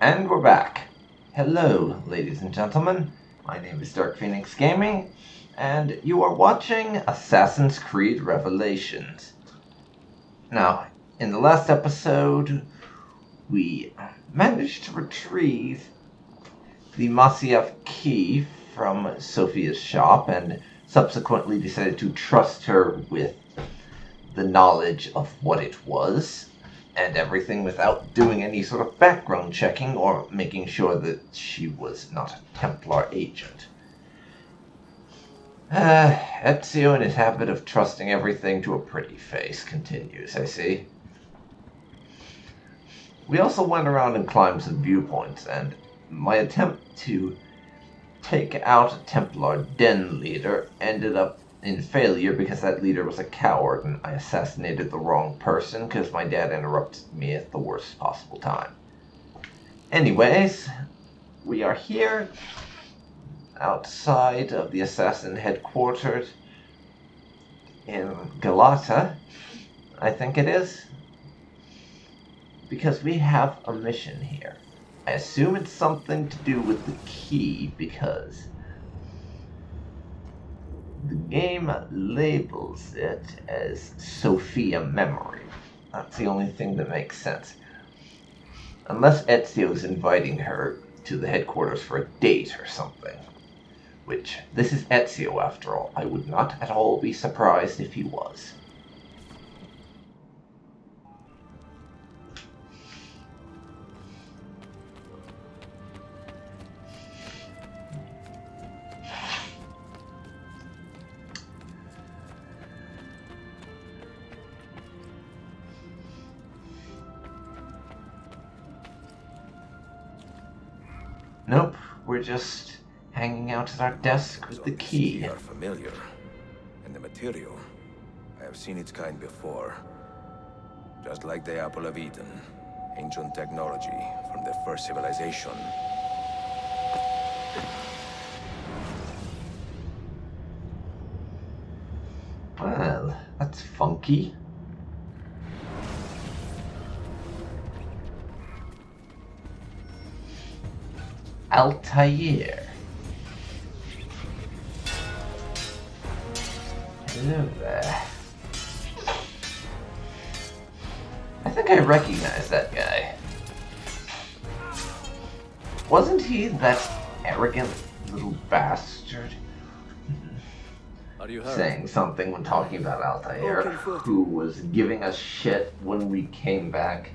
And we're back. Hello, ladies and gentlemen. My name is DarkPhoenix Gaming, and you are watching Assassin's Creed Revelations. Now, in the last episode, we managed to retrieve the Masyaf key from Sophia's shop, and subsequently decided to trust her with the knowledge of what it was and everything without doing any sort of background checking or making sure that she was not a Templar agent. Ezio, in his habit of trusting everything to a pretty face, continues, I see. We also went around and climbed some viewpoints, and my attempt to take out a Templar den leader ended up in failure because that leader was a coward and I assassinated the wrong person because my dad interrupted me at the worst possible time. Anyways, we are here outside of the assassin headquarters in Galata, I think it is, because we have a mission here. I assume it's something to do with the key because the game labels it as Sophia Memory. That's the only thing that makes sense. Unless Ezio's inviting her to the headquarters for a date or something. Which, this is Ezio after all. I would not at all be surprised if he was. Nope, we're just hanging out at our desk with the key. They are familiar. And the material, I have seen its kind before. Just like the Apple of Eden, ancient technology from the first civilization. Well, that's funky. Altair. Hello there. I think I recognize that guy. Wasn't he that arrogant little bastard? Are you hurt? Saying something when talking about Altair, who was giving us shit when we came back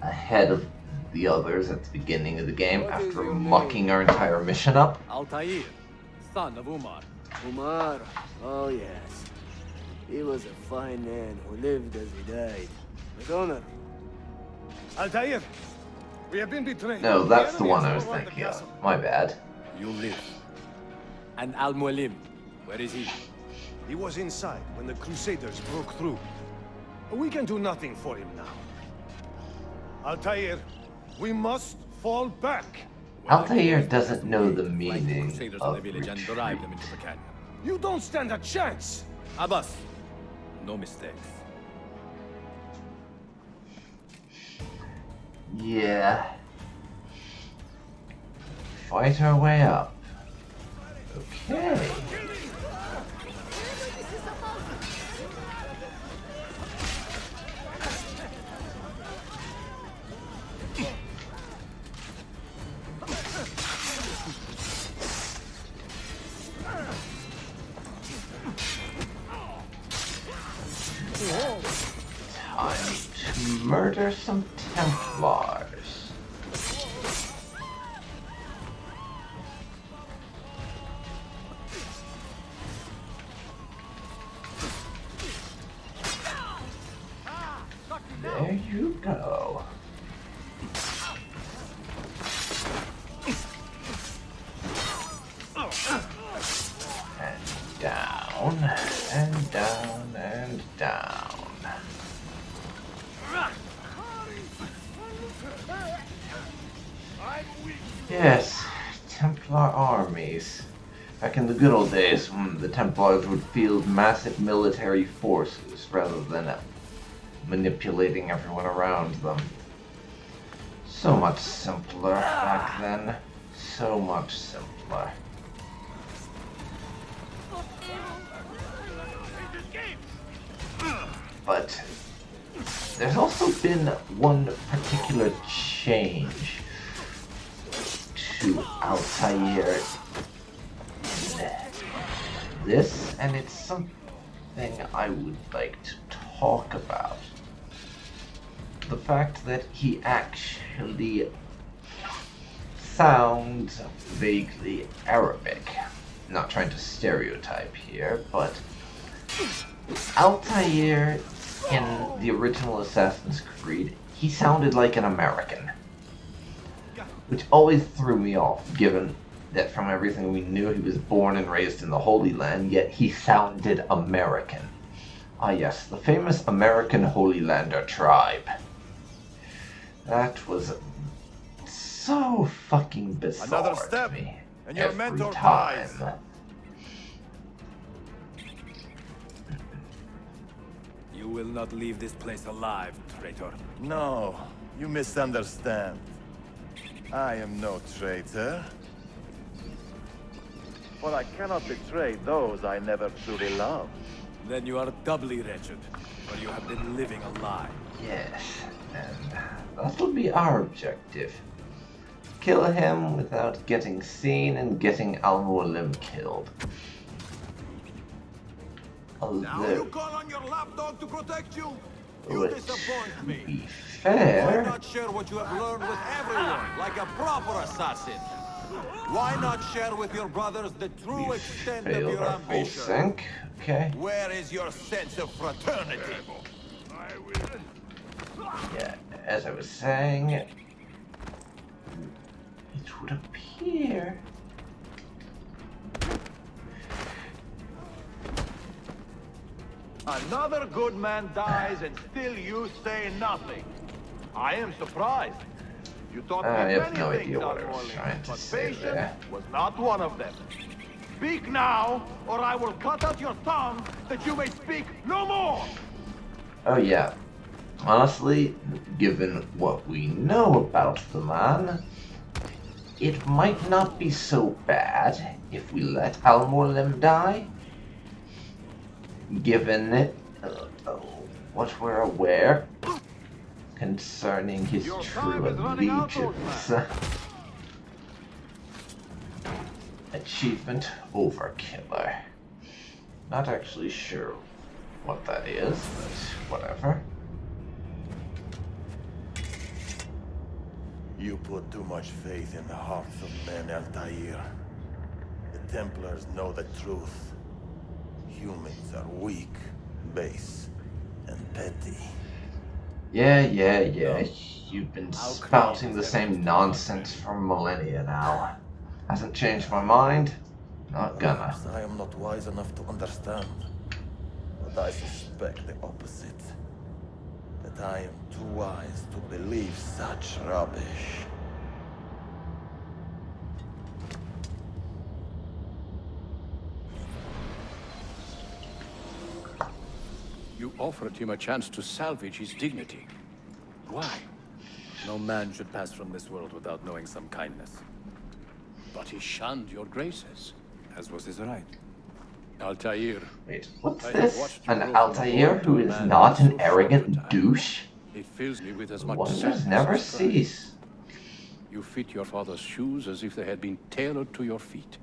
ahead of the others at the beginning of the game after mucking our entire mission up. Altair, son of Umar. Umar? Oh yes. He was a fine man who lived as he died. With honor. Altair, we have been betrayed. No, that's the one I was thinking of. My bad. You live. And Al-Mualim, where is he? He was inside when the Crusaders broke through. We can do nothing for him now. Altair, we must fall back. Altair doesn't know the Find the meaning Crusaders in of the village and retreat. drive them into the canyon. You don't stand a chance. Abbas, no mistakes. Yeah. Fight our way up. Okay. Time to murder some Templars. There you go. And down, and down, and down. Yes, Templar armies. Back in the good old days, the Templars would field massive military forces rather than manipulating everyone around them. So much simpler back then. So much simpler. But there's also been one particular change to Altair. This, and it's something I would like to talk about. The fact that he actually sounds vaguely Arabic. Not trying to stereotype here, but Altair in the original Assassin's Creed, he sounded like an American. Which always threw me off, given that from everything we knew he was born and raised in the Holy Land, yet he sounded American. Ah yes, the famous American Holy Lander tribe. That was so fucking bizarre Another step, to me and your every mentor time. dies. You will not leave this place alive, traitor. No, you misunderstand. I am no traitor. But I cannot betray those I never truly loved. Then you are doubly wretched, for you have been living a lie. Yes, and that will be our objective. Kill him without getting seen and getting Al-Mualim killed. Now you call on your lapdog to protect you? You Which, disappoint to me. be Why fair, not share what you have learned with everyone, like a proper assassin? Why not share with your brothers the true extent of failed your our full ambition? sync. Okay. Where is your sense of fraternity? Yeah, as I was saying, it would appear. Another good man dies and still you say nothing. I am surprised. You taught me I have many no things, idea what I was Al-Mualim, trying to but say patience there. was not one of them. Speak now, or I will cut out your tongue that you may speak no more! Oh yeah. Honestly, given what we know about the man, it might not be so bad if we let Al-Mualim die. Given what we're aware concerning his Your true time is running out, old allegiance. Achievement Overkiller. Not actually sure what that is, but whatever. You put too much faith in the hearts of men, Altair. The Templars know the truth. Humans are weak, base, and petty. Yeah. You've been spouting the same nonsense for millennia now. Hasn't changed my mind. Not gonna. Perhaps I am not wise enough to understand, but I suspect the opposite. That I am too wise to believe such rubbish. You offered him a chance to salvage his dignity. Why? No man should pass from this world without knowing some kindness, But he shunned your graces. as was his right. Altair, Wait, what's I have this? watched you An grow from Altair boy to who a is man not in an so arrogant short a time. douche? it fills me with as much Wonders sadness never as pride. cease. You fit your father's shoes as if they had been tailored to your feet.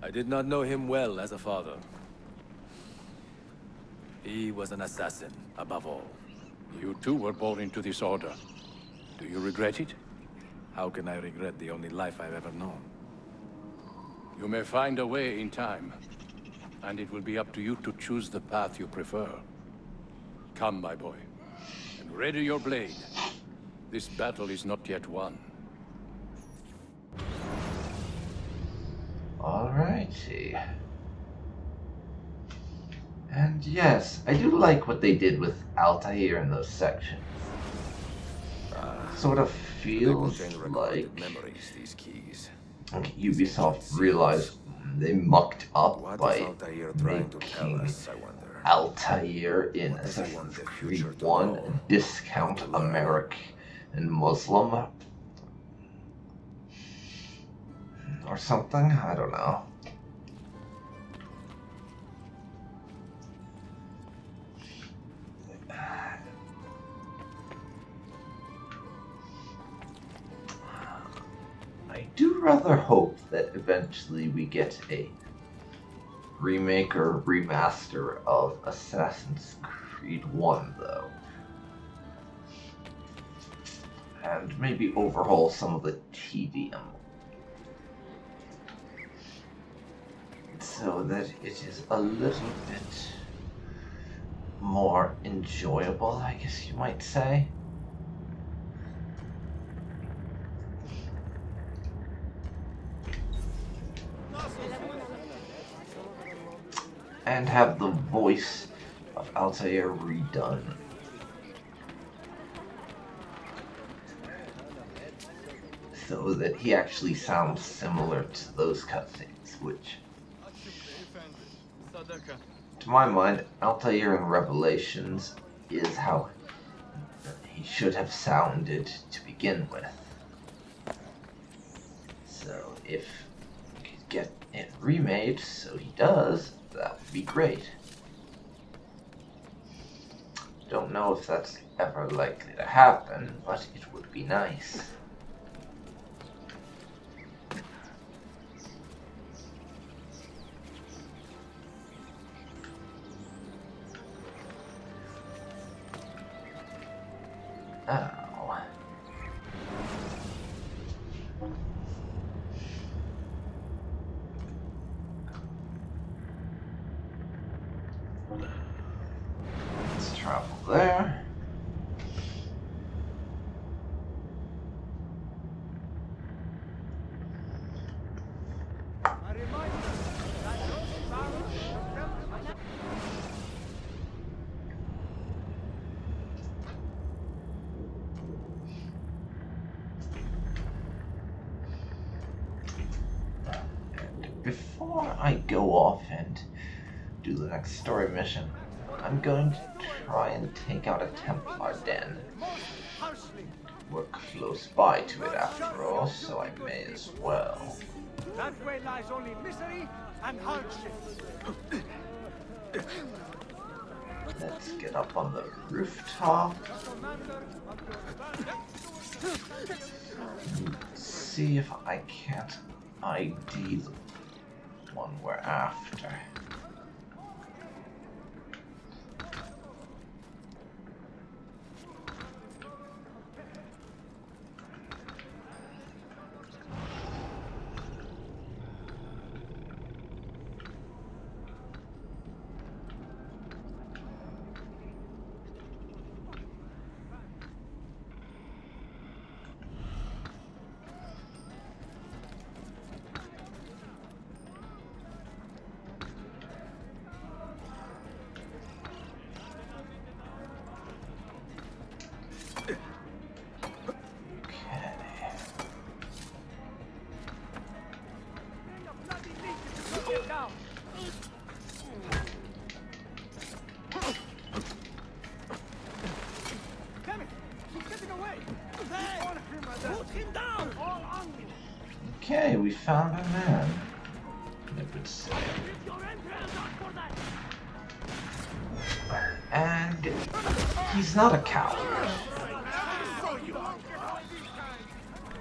I did not know him well as a father. He was an assassin, above all. You too were born into this order. Do you regret it? How can I regret the only life I've ever known? You may find a way in time, and it will be up to you to choose the path you prefer. Come, my boy, and ready your blade. This battle is not yet won. Alrighty. And yes, I do like what they did with Altair in those sections. Sort of They feels contain like recorded memories, these keys. Ubisoft realized they mucked up What by is Altair trying to tell making us, I wonder? Altair in Assassin's Creed 1, discount American Muslim, or something, I don't know. I do rather hope that eventually we get a remake or remaster of Assassin's Creed 1, though. And maybe overhaul some of the tedium, so that it is a little bit more enjoyable, I guess you might say. And have the voice of Altair redone. So that he actually sounds similar to those cutscenes, which, to my mind, Altair in Revelations is how he should have sounded to begin with. So if we could get it remade so he does, that would be great. Don't know if that's ever likely to happen, but it would be nice. Oh. Let's travel there. Before I go off and do the next story mission, I'm going to try and take out a Templar den. We're close by to it after all, so I may as well. That way lies only misery and hardship. Let's get up on the rooftop. See if I can't ID the one we're after. Okay, we found a man, I would say. And he's not a coward.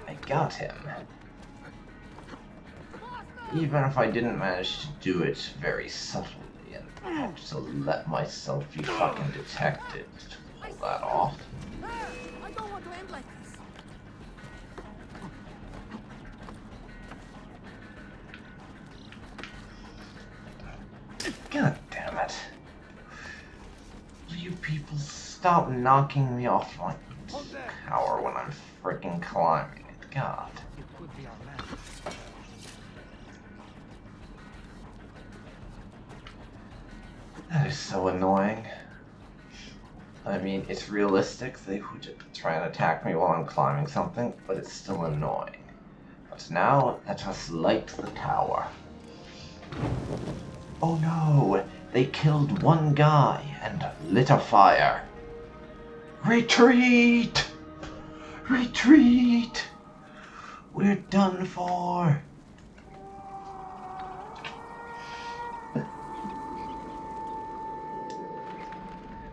I got him. Even if I didn't manage to do it very subtly and had to let myself be fucking detected to pull that off. I don't want to end like this. God damn it. Will you people stop knocking me off my tower when I'm freaking climbing it? God. That is so annoying. I mean, it's realistic. They would try and attack me while I'm climbing something, but it's still annoying. But now, let us light the tower. Oh no! They killed one guy and lit a fire. Retreat! Retreat! We're done for.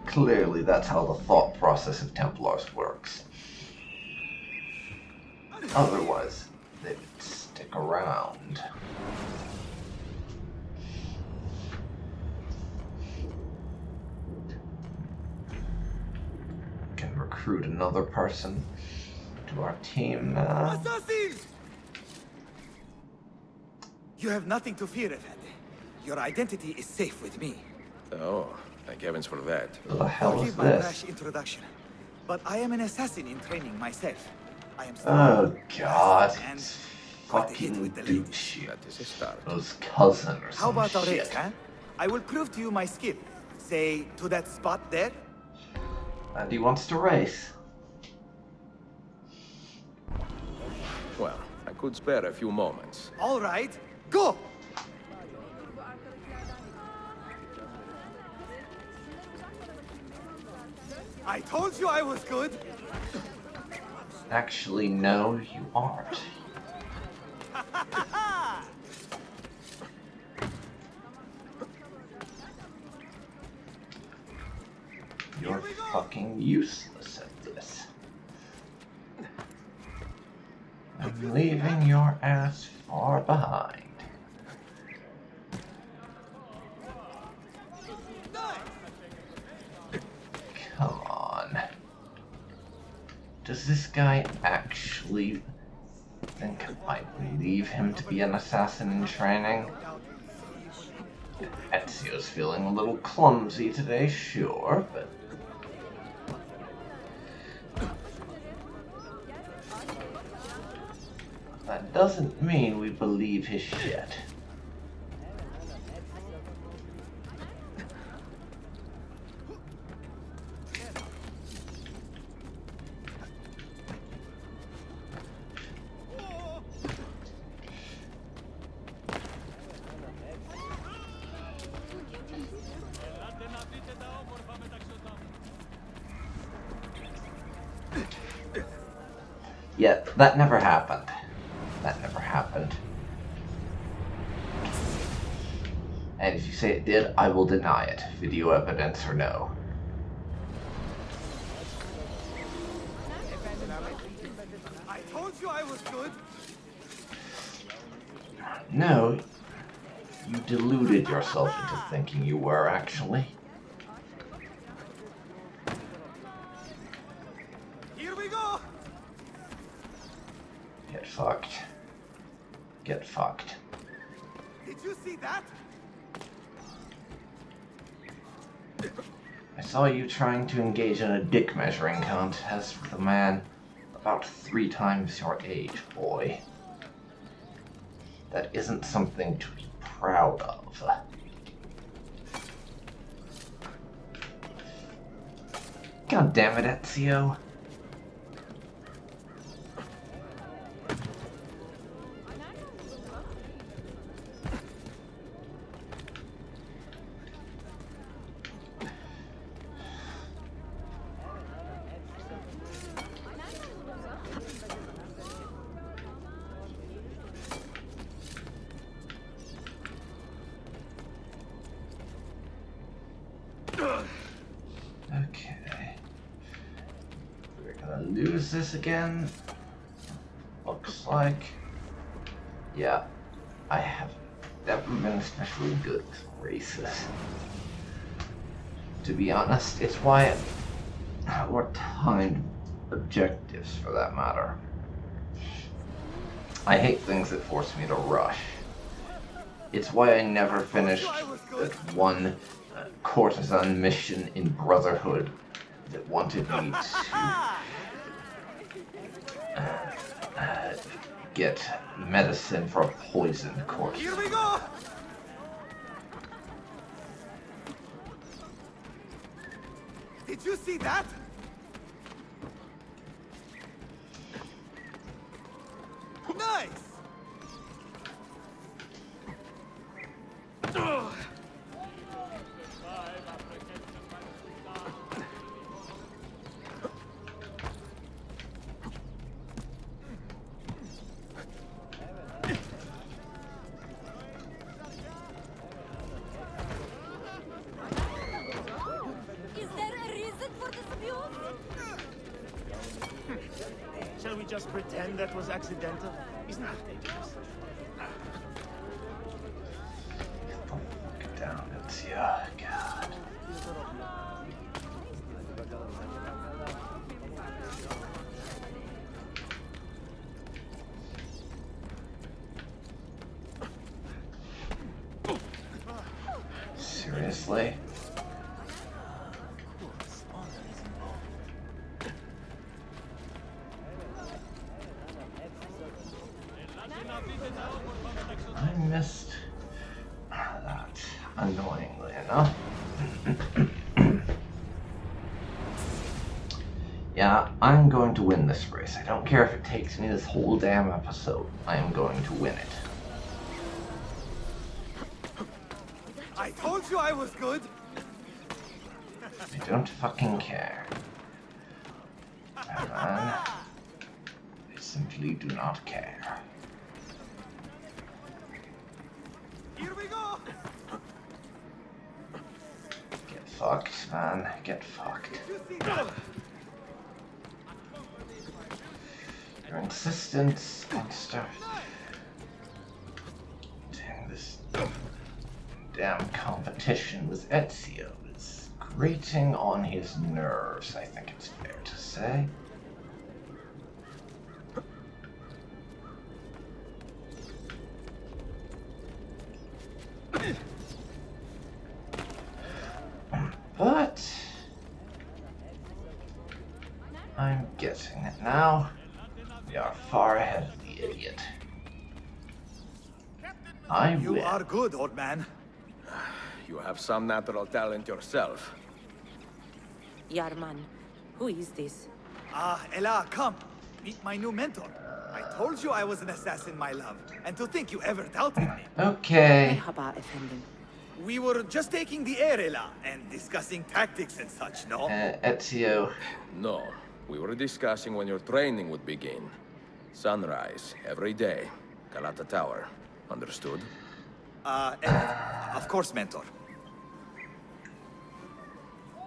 Clearly, that's how the thought process of Templars works. Otherwise, they would stick around. Can recruit another person to our team now. Assassins! You have nothing to fear, Effendi. Your identity is safe with me. Oh, thank heavens for that. What the hell is Forgive my this? brash introduction, but I am an assassin in training myself. I am Oh god, and it's quite a hit fucking with the dude ladies. shit. That is a start. Those cousin or How some about a shit. race, huh? I will prove to you my skill. Say, to that spot there. And he wants to race. Well, I could spare a few moments. All right, go! I told you I was good. Actually, no, you aren't. You're fucking useless at this. I'm leaving your ass far behind. Come on. Does this guy actually think I believe him to be an assassin in training? Ezio's feeling a little clumsy today, sure, but... that doesn't mean we believe his shit. Yet, that never happened. That never happened. And if you say it did, I will deny it. Video evidence or no. I told you I was good. No, you deluded yourself into thinking you were, actually. Here we go. Get fucked. Get fucked. Did you see that? I saw you trying to engage in a dick measuring contest with a man about 3 times your age, boy. That isn't something to be proud of. God damn it, Ezio. Okay. We're gonna lose this again. Looks like. Yeah, I have never been especially good with races. To be honest, it's why or timed objectives for that matter. I hate things that force me to rush. It's why I never finished that one courtesan mission in Brotherhood that wanted me to get medicine for a poisoned corpse. Here we go. Did you see that? Nice. just pretend that was accidental? Isn't that dangerous? Get down, Ezio. God. Seriously? I missed that, annoyingly enough. Yeah, I'm going to win this race. I don't care if it takes me this whole damn episode. I am going to win it. I told you I was good! I don't fucking care. I simply do not care. Here we go! Get fucked, man. Get fucked. Your insistence on stuff. Dang, this damn competition with Ezio is grating on his nerves, I think it's fair to say. But I'm getting it now. We are far ahead of the idiot. I You win. are good, old man. You have some natural talent yourself. Yarman, who is this? Ella, come. Meet my new mentor. I told you I was an assassin, my love. And to think you ever doubted me. Okay. Merhaba efendim. We were just taking the air, Ella, and discussing tactics and such, no? Ezio. No, we were discussing when your training would begin. Sunrise, every day. Galata Tower. Understood? Of course, mentor.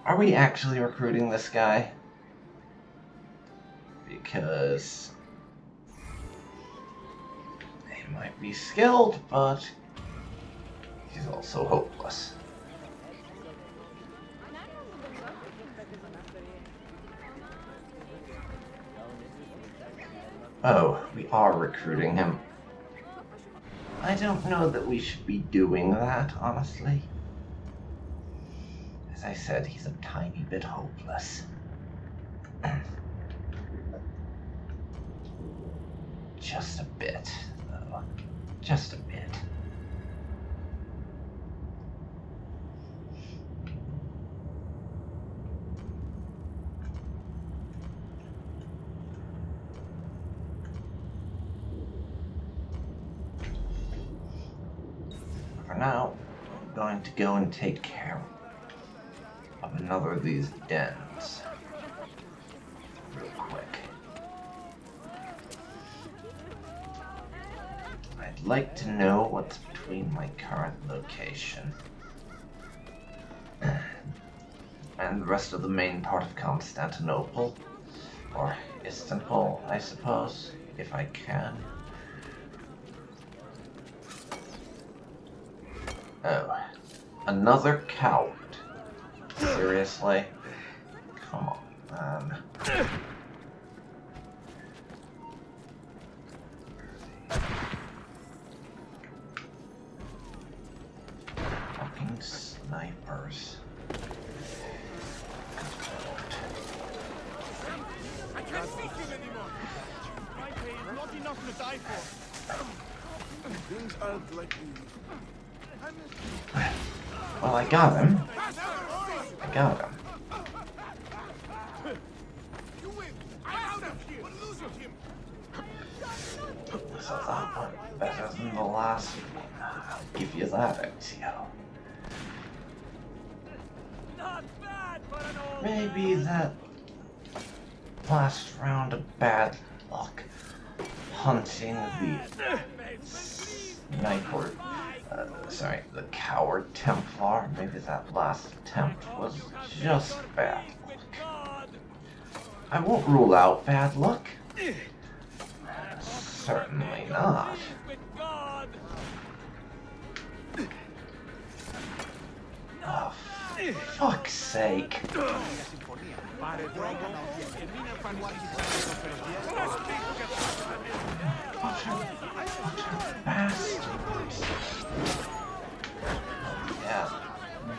Are we actually recruiting this guy? Because he might be skilled, but he's also hopeless. Oh, we are recruiting him. I don't know that we should be doing that, honestly. As I said, he's a tiny bit hopeless. Just a bit, though. Just a bit. For now, I'm going to go and take care of another of these dens. Real quick. I'd like to know what's between my current location and the rest of the main part of Constantinople, or Istanbul, I suppose, if I can. Oh, another coward. Seriously? Come on, man. Fucking snipers. I can't see him anymore. My pay is not enough to die for. Things aren't like Well, I got him. I got him. You win. I'm out of here. We're losing him. So that went better than the last one. I'll give you that, Ezio. Maybe that last round of bad luck hunting the sniper, the coward Templar, maybe that last attempt was just bad luck. I won't rule out bad luck. Certainly not. Oh, for fuck's sake. Bastards. Yeah,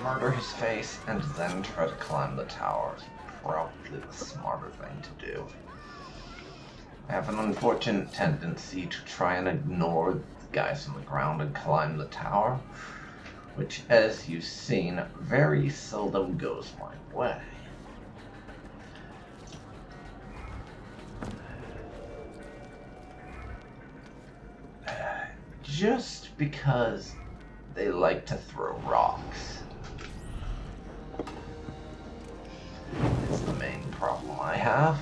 murder his face and then try to climb the tower is probably the smarter thing to do. I have an unfortunate tendency to try and ignore the guys on the ground and climb the tower, which, as you've seen, very seldom goes my way. Just because they like to throw rocks. It's the main problem I have.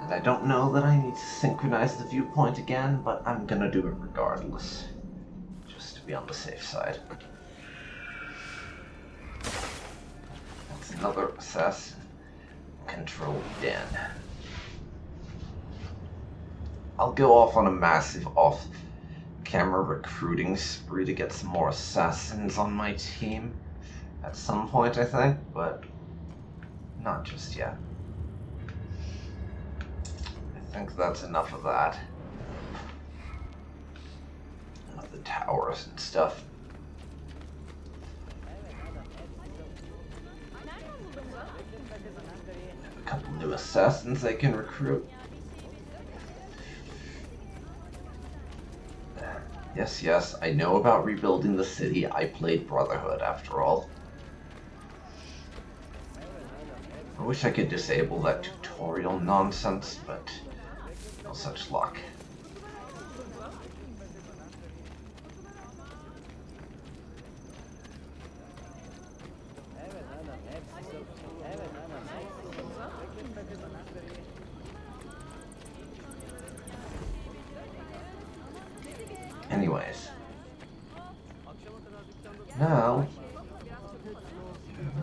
And I don't know that I need to synchronize the viewpoint again, but I'm gonna do it regardless. Just to be on the safe side. That's another assassin. Controlled den. I'll go off on a massive off-camera recruiting spree to get some more assassins on my team at some point, I think, but not just yet. I think that's enough of that. Of the towers and stuff. A couple new assassins I can recruit. Yes, I know about rebuilding the city. I played Brotherhood, after all. I wish I could disable that tutorial nonsense, but no such luck. Anyways, now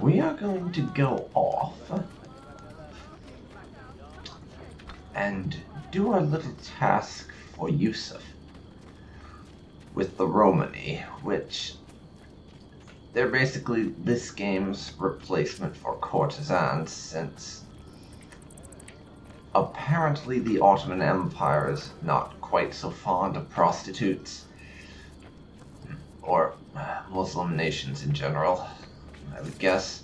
we are going to go off and do our little task for Yusuf with the Romani, which they're basically this game's replacement for courtesans, since apparently the Ottoman Empire is not quite so fond of prostitutes, or Muslim nations in general, I would guess,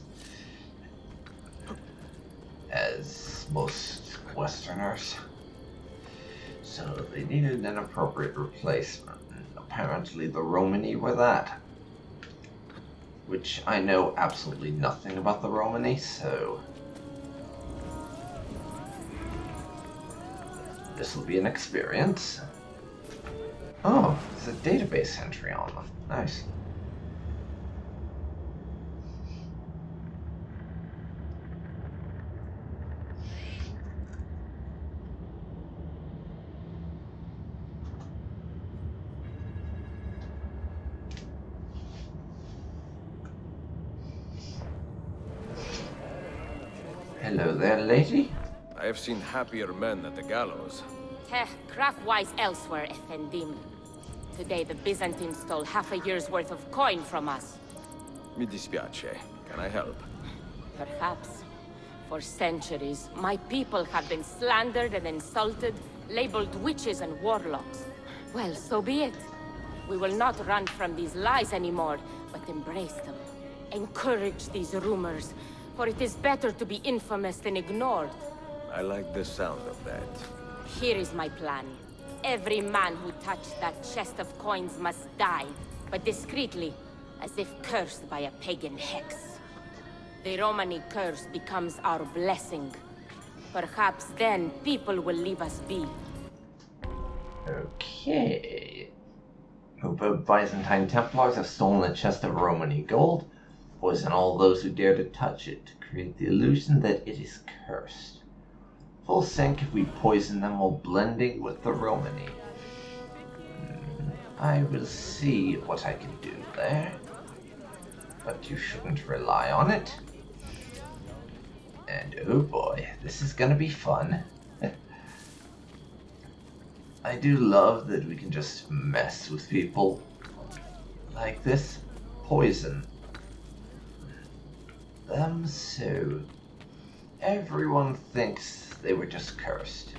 as most Westerners. So they needed an appropriate replacement, and apparently the Romani were that. Which I know absolutely nothing about the Romani, so this will be an experience. Oh, there's a database entry on them. Nice. Hello there, lady. I have seen happier men at the gallows. Teh, craft-wise elsewhere, Effendim. Today the Byzantines stole half a year's worth of coin from us. Mi dispiace. Can I help? Perhaps. For centuries, my people have been slandered and insulted, labeled witches and warlocks. Well, so be it. We will not run from these lies anymore, but embrace them. Encourage these rumors, for it is better to be infamous than ignored. I like the sound of that. Here is my plan. Every man who touched that chest of coins must die, but discreetly, as if cursed by a pagan hex. The Romani curse becomes our blessing. Perhaps then people will leave us be. Okay. Both Byzantine Templars have stolen a chest of Romani gold. Poison all those who dare to touch it to create the illusion that it is cursed. Full sync if we poison them while blending with the Romani. I will see what I can do there. But you shouldn't rely on it. And oh boy, this is gonna be fun. I do love that we can just mess with people like this. Poison them so everyone thinks they were just cursed.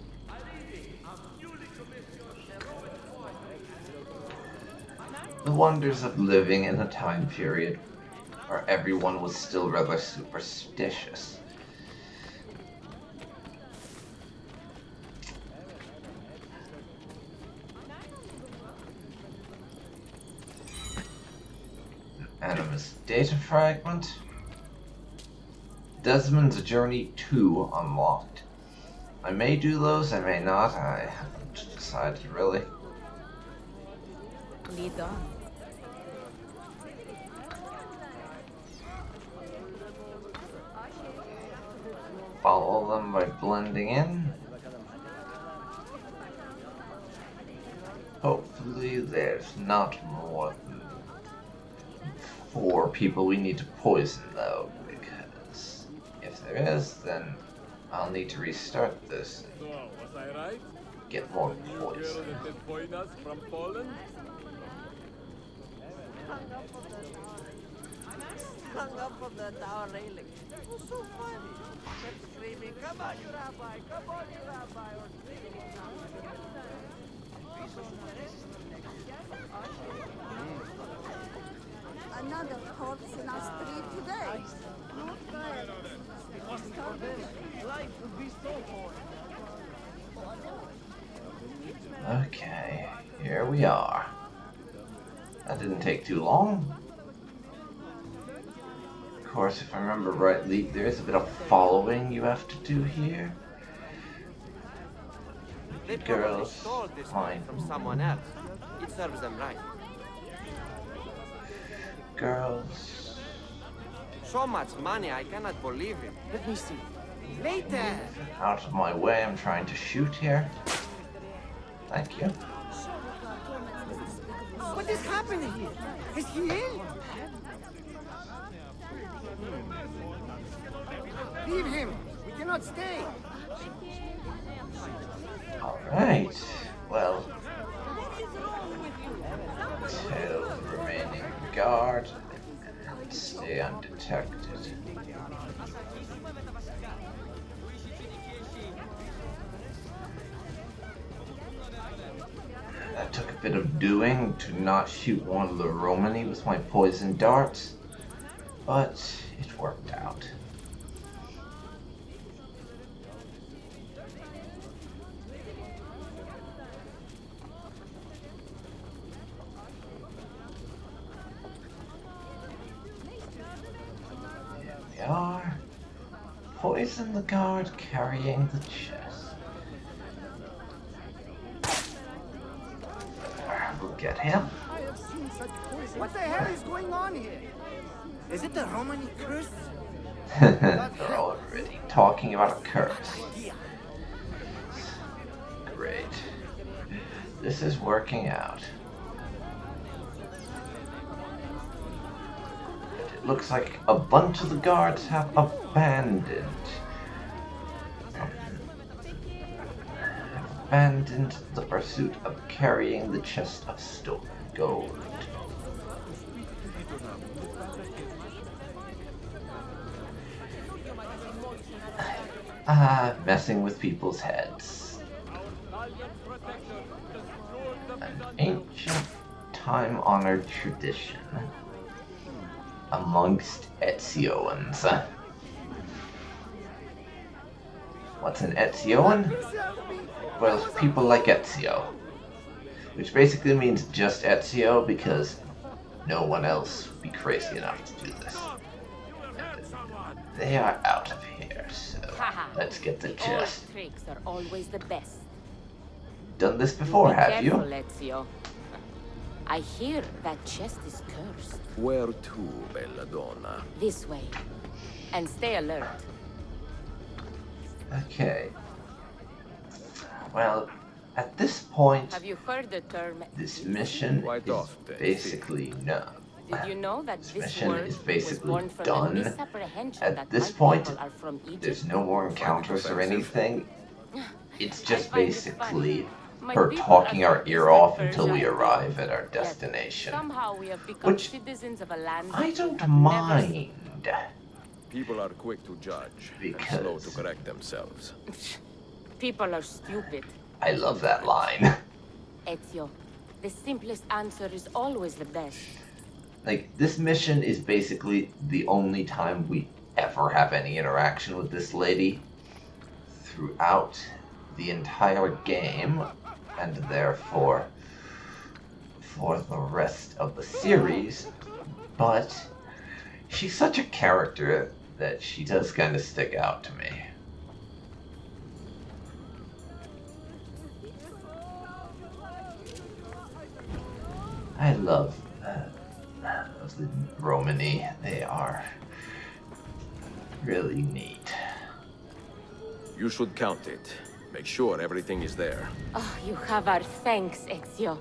The wonders of living in a time period where everyone was still rather superstitious. Animus data fragment. Desmond's Journey 2 unlocked. I may do those, I may not. I haven't decided really. Lead on. Follow them by blending in. Hopefully there's not more than 4 people we need to poison though, because if there is, then I'll need to restart this and So, was I right? get more The new hero poison. that deployed us from Poland? Hung up on the tower railing. It was so funny. Kept screaming, "Come on, you rabbi! Come on, you rabbi!" Or another corpse in our street today. Not bad. Life would be so hard. Okay, here we are. That didn't take too long. Of course, if I remember rightly, there is a bit of following you have to do here. They probably Girls, stole this fine. from someone else. It serves them right. Girls. So much money, I cannot believe it. Let me see. Later! Out of my way, I'm trying to shoot here. Thank you. What is happening here? Is he ill? Leave him! We cannot stay! Alright, well. Tail the remaining guard and stay undetected. That took a bit of doing to not shoot one of the Romani with my poison darts, but it worked out. Here we are. Poison the guard carrying the chest. We'll get him. What the hell is going on here? Is it the Romani curse? They're already talking about a curse. Great. This is working out. But it looks like a bunch of the guards have abandoned the pursuit of carrying the chest of stolen gold. Messing with people's heads. An ancient, time-honored tradition amongst Ezioans. What's an Ezioan? Well, people like Ezio. Which basically means just Ezio because no one else would be crazy enough to do this. They are out of here, so let's get the chest. Old tricks are always the best. Done this before, have you? Careful, Ezio. I hear that chest is cursed. Where to, bella donna? This way. And stay alert. Okay. Well, At this point, Have you heard the term? this mission Quite is often. basically no. Did you know that This this mission word is was basically born from the done. misapprehension At that this my point, people are from Egypt? there's no more encounters or anything. It's just find it basically funny. My her people talking are our from ear Eastern off until Persia we and arrive at our Yet, destination. somehow we have become Which citizens of a land I we don't have never seen. mind. People are quick to judge and Because- slow to correct themselves. People are stupid. I love that line. Ezio, the simplest answer is always the best. Like, this mission is basically the only time we ever have any interaction with this lady throughout the entire game, and therefore for the rest of the series, but she's such a character that she does kind of stick out to me. I love the Romani. They are really neat. You should count it. Make sure everything is there. Oh, you have our thanks, Ezio.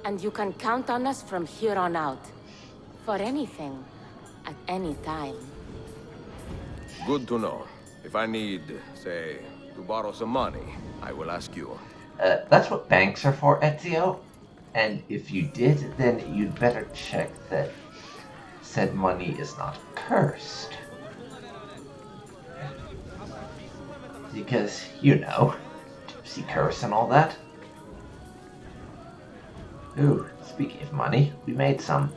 And you can count on us from here on out. For anything, at any time. Good to know. If I need, say, to borrow some money, I will ask you. That's what banks are for, Ezio. And if you did, then you'd better check that said money is not cursed. Because, you know, gypsy curse and all that. Ooh, speaking of money, we made some.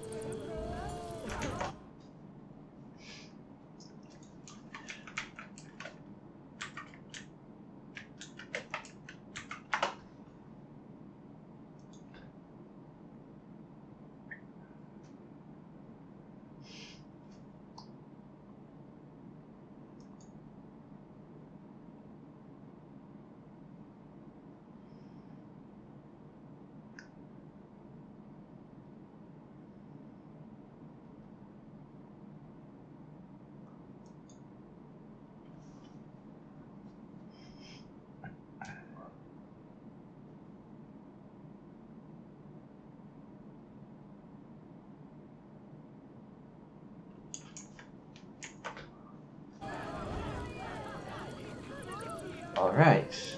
Alright.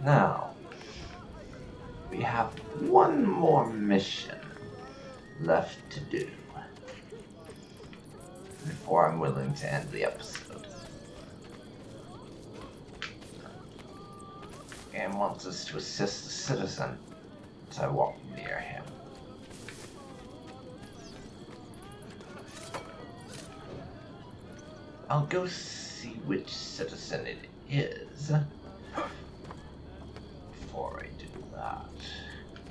Now, we have one more mission left to do before I'm willing to end the episode. Game wants us to assist the citizen as I walk near him. I'll go see which citizen it is before I do that.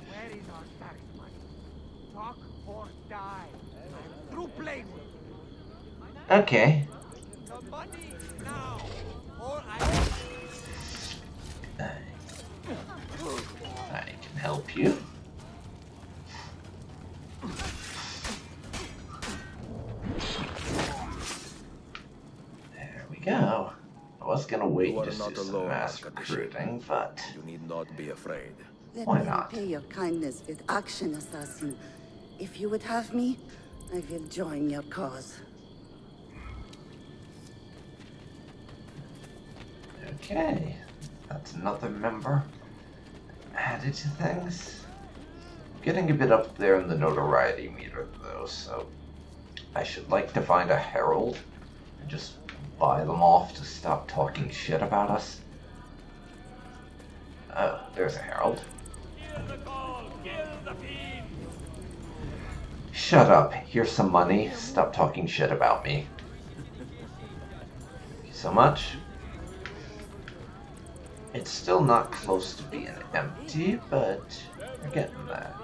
Where is our tax money? Talk or die. I'm through playing with you. Okay. The money now, or I can help you. There we go. I was gonna wait You are just not do some alone, mass Archbishop. recruiting, but You need not be afraid. Let Why me not? repay your kindness with action, assassin. If you would have me, I will join your cause. okay. That's another member added to things. Getting a bit up there in the notoriety meter though, so I should like to find a herald and just buy them off to stop talking shit about us. Oh, there's a herald. Shut up. Here's some money. Stop talking shit about me. Thank you so much. It's still not close to being empty, but we're getting there.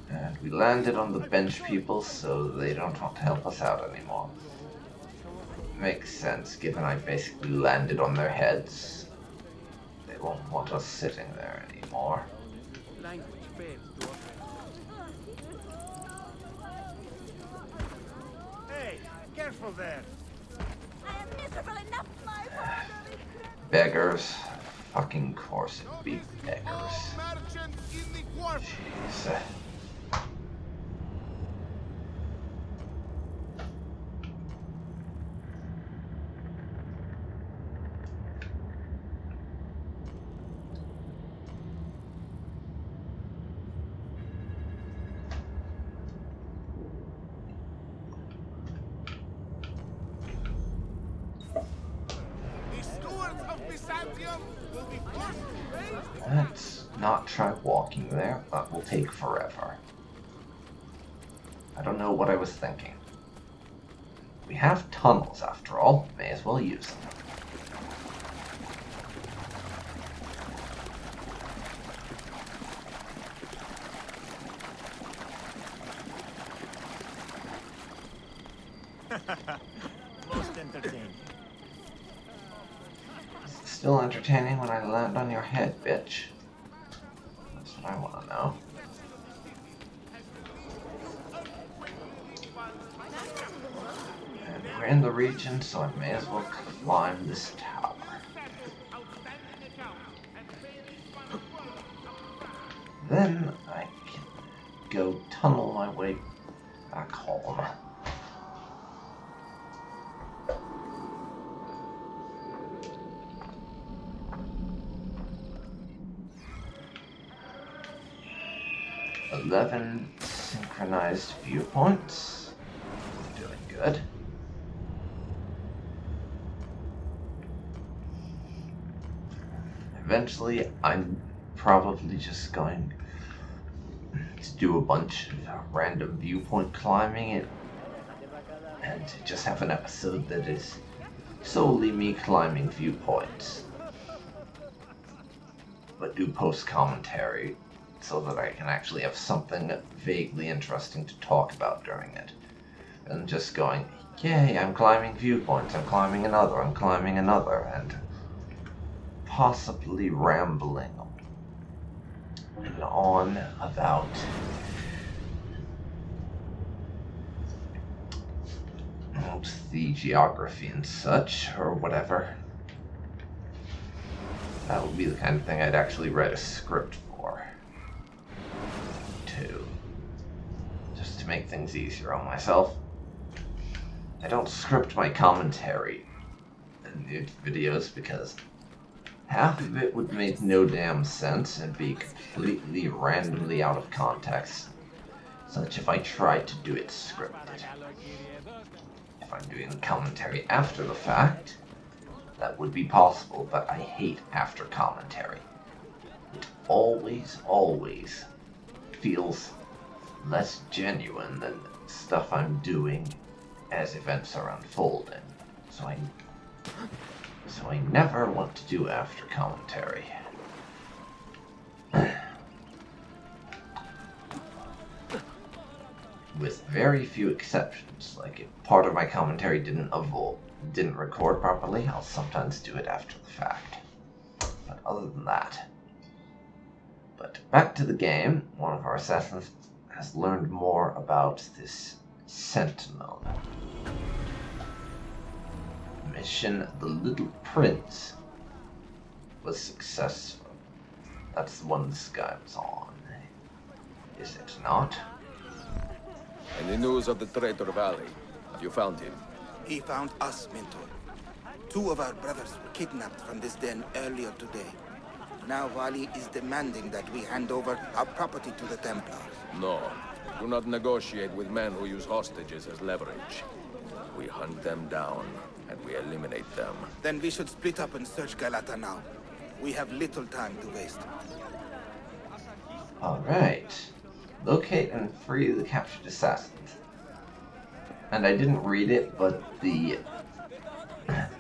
And we landed on the bench people, so they don't want to help us out anymore. Makes sense, given I basically landed on their heads. They won't want us sitting there anymore. language fails to Hey, Careful there. I am miserable enough, my father is Beggars. Fucking course it'd be beggars. Jeez. Let's not try walking there. That will take forever. I don't know what I was thinking. We have tunnels after all. May as well use them. Most entertaining. Still entertaining when I land on your head, bitch. That's what I want to know. And we're in the region, so I may as well climb this tower. Then I can go tunnel my way back home. $11 synchronized viewpoints. Doing good. Eventually, I'm probably just going to do a bunch of random viewpoint climbing and just have an episode that is solely me climbing viewpoints. But do post commentary so that I can actually have something vaguely interesting to talk about during it. And just going, yay, I'm climbing viewpoints, I'm climbing another, and possibly rambling on about the geography and such, or whatever. That would be the kind of thing I'd actually write a script for. Just to make things easier on myself. I don't script my commentary in the videos because half of it would make no damn sense and be completely randomly out of context, such if I tried to do it scripted. If I'm doing commentary after the fact, that would be possible, but I hate after commentary. It always feels less genuine than stuff I'm doing as events are unfolding. So I never want to do after commentary. With very few exceptions, like if part of my commentary didn't record properly, I'll sometimes do it after the fact. But other than that. But back to the game, one of our assassins has learned more about this Sentinel. Mission The Little Prince was successful. That's the one this guy was on. Is it not? Any news of the traitor Valley? Have you found him? He found us, Mentor. 2 of our brothers were kidnapped from this den earlier today. Now Valley is demanding that we hand over our property to the Templars. No. Do not negotiate with men who use hostages as leverage. We hunt them down, and we eliminate them. Then we should split up and search Galata now. We have little time to waste. Alright. Locate and free the captured assassins. And I didn't read it, but the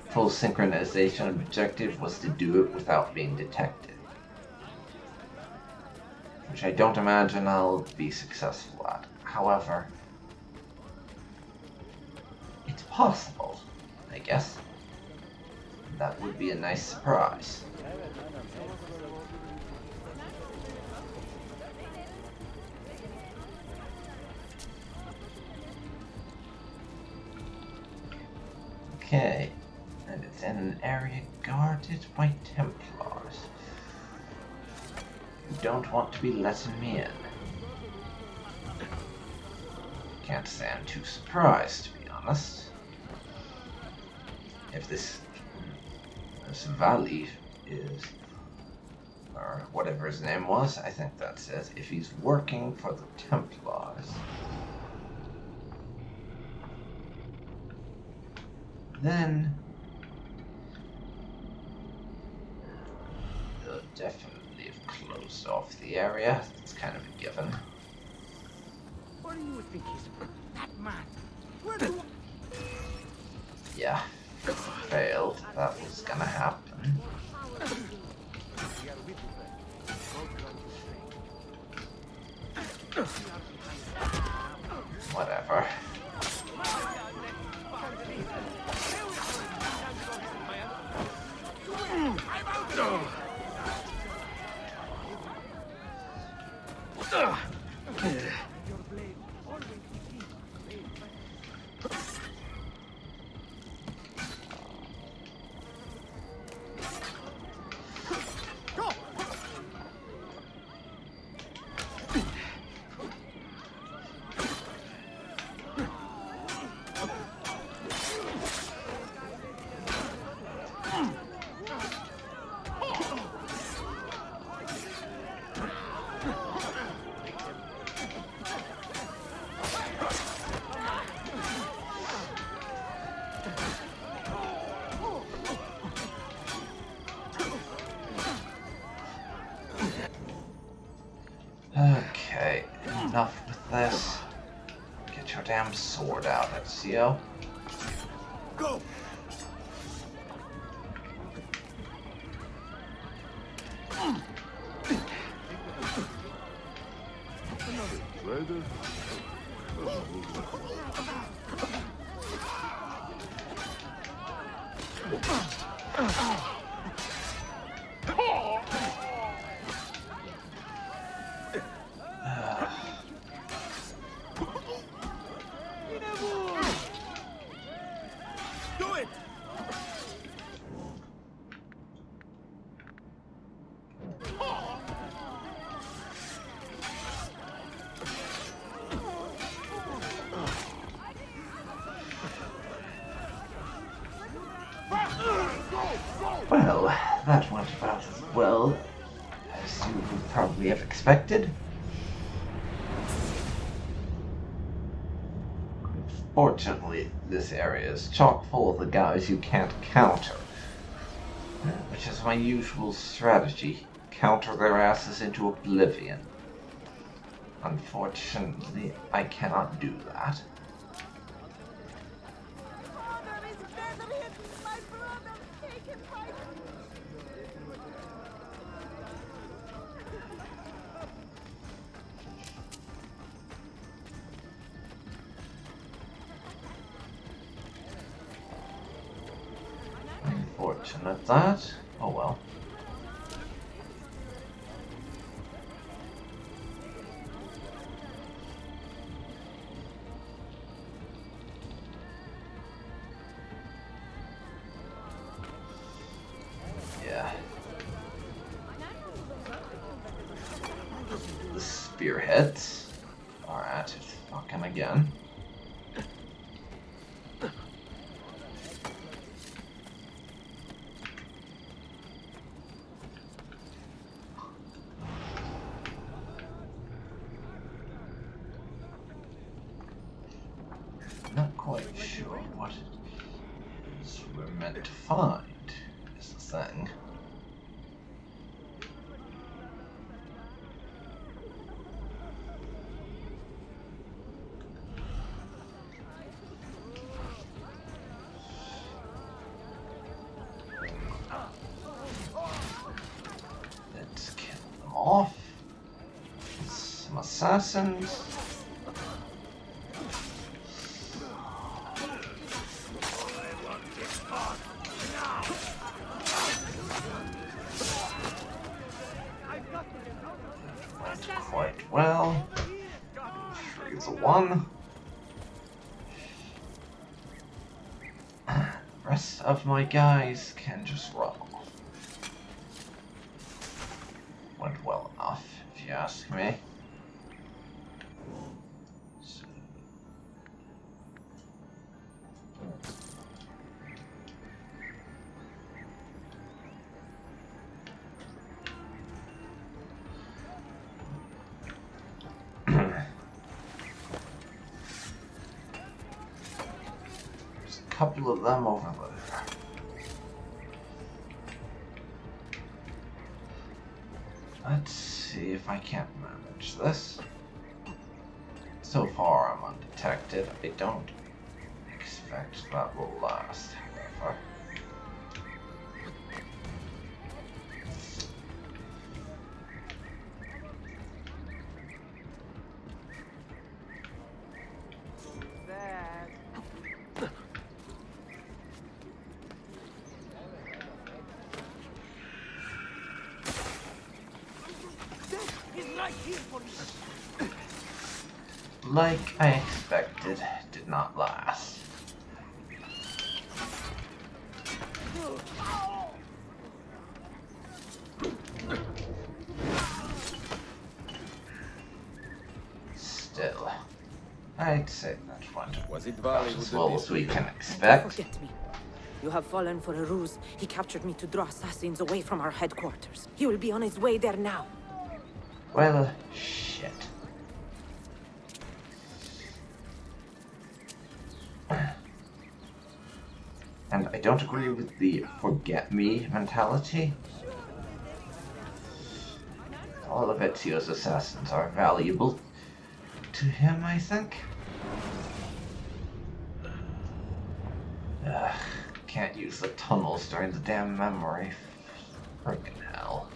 full synchronization objective was to do it without being detected. Which I don't imagine I'll be successful at. However, it's possible, I guess. That would be a nice surprise. Okay. And it's in an area guarded by Templars. You don't want to be letting me in. Can't say I'm too surprised, to be honest. If this Valley is, or whatever his name was, I think that's it. If he's working for the Templars, then they'll definitely have closed off the area. It's kind of a given. What do you think he's that man? Where do Yeah, failed. That was gonna happen. Whatever. Okay, enough with this. Get your damn sword out, Ezio. Go! do it? Well, that went about as well as you would probably have expected. Fortunately, this area is chock full of the guys you can't counter, which is my usual strategy. Counter their asses into oblivion. Unfortunately, I cannot do that. Unfortunate that. Oh well. Yeah. The spearheads are at it. Fuck him again. Not quite sure what it is we're meant to find, is the thing. Let's kill them off. Some assassins. Quite well. 3 to 1. of my guys can just run off. Went well enough, if you ask me. So. There's a couple of them over there. Let's see if I can't manage this. So far I'm undetected. I don't expect that will last, however. Like I expected, did not last. Still, I'd say that went about as well as we can expect. Forget me. You have fallen for a ruse. He captured me to draw assassins away from our headquarters. He will be on his way there now. Well, shit. And I don't agree with the forget me mentality. All of Ezio's assassins are valuable to him, I think. Can't use the tunnels during the damn memory. Friggin' hell.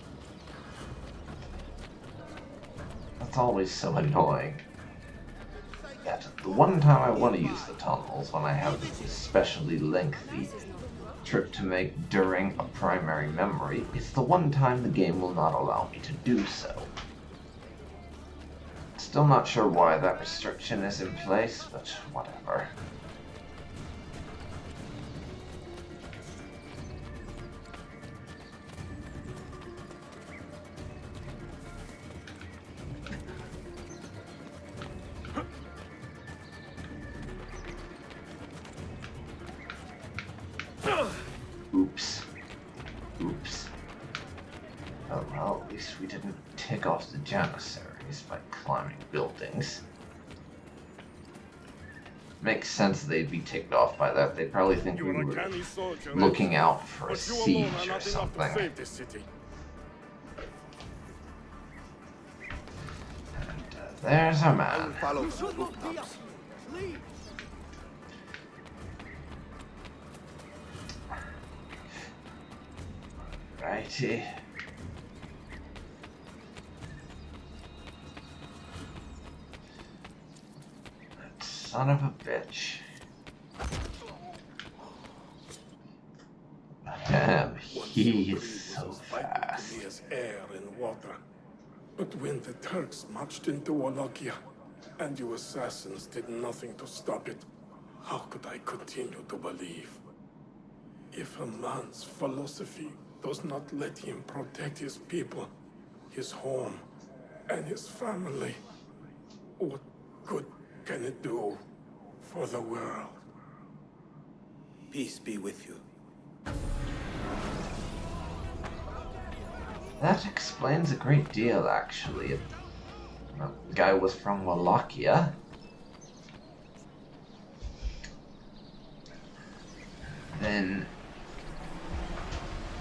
That's always so annoying. That the one time I want to use the tunnels, when I have this especially lengthy trip to make during a primary memory, it's the one time the game will not allow me to do so. Still not sure why that restriction is in place, but whatever. Oops. Oops. Oh well, at least we didn't tick off the Janissaries by climbing buildings. Makes sense they'd be ticked off by that. They'd probably think we were looking out for a siege or something. And there's our man. Righty. That son of a bitch. Damn, he is so fast. There's air and water. But when the Turks marched into Wallachia, and you assassins did nothing to stop it, how could I continue to believe? If a man's philosophy does not let him protect his people, his home, and his family, what good can it do for the world? Peace be with you. That explains a great deal, actually. The guy was from Wallachia. Then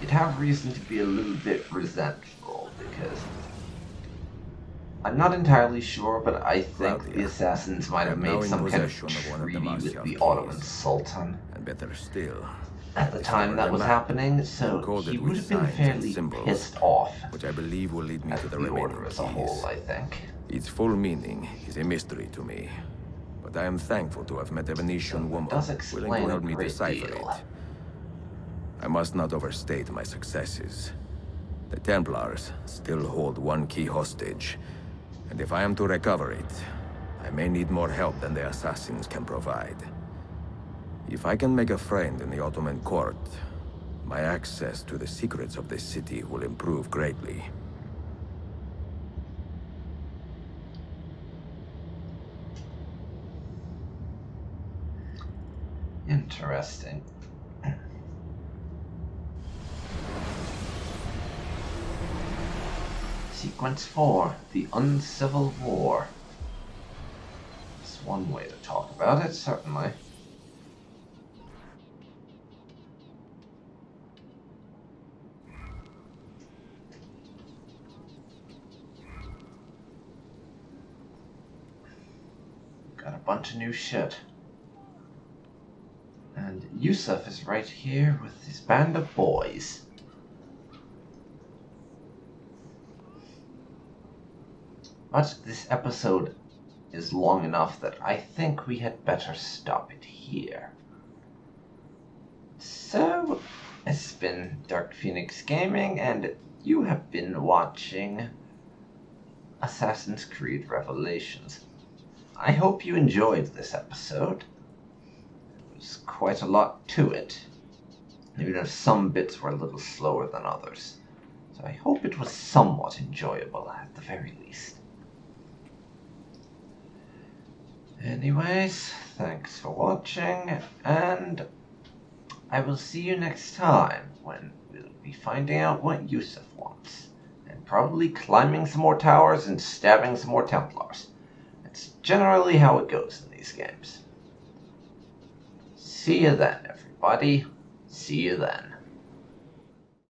you'd have reason to be a little bit resentful, because I'm not entirely sure, but I think the assassins might have made some kind of treaty with the Ottoman Sultan. And better still, at the time that was happening, so he would have been fairly pissed off, which I believe will lead me to the order as a whole, I think. Its full meaning is a mystery to me, but I am thankful to have met a Venetian woman willing to help me decipher it. I must not overstate my successes. The Templars still hold one key hostage, and if I am to recover it, I may need more help than the assassins can provide. If I can make a friend in the Ottoman court, my access to the secrets of this city will improve greatly. Interesting. Sequence 4, the Uncivil War. That's one way to talk about it, certainly. Got a bunch of new shit. And Yusuf is right here with his band of boys. But this episode is long enough that I think we had better stop it here. So, it's been DarkPhoenix Gaming, and you have been watching Assassin's Creed Revelations. I hope you enjoyed this episode. There's quite a lot to it. Even though some bits were a little slower than others. So I hope it was somewhat enjoyable at the very least. Anyways, thanks for watching, and I will see you next time when we'll be finding out what Yusuf wants. And probably climbing some more towers and stabbing some more Templars. That's generally how it goes in these games. See you then, everybody. See you then.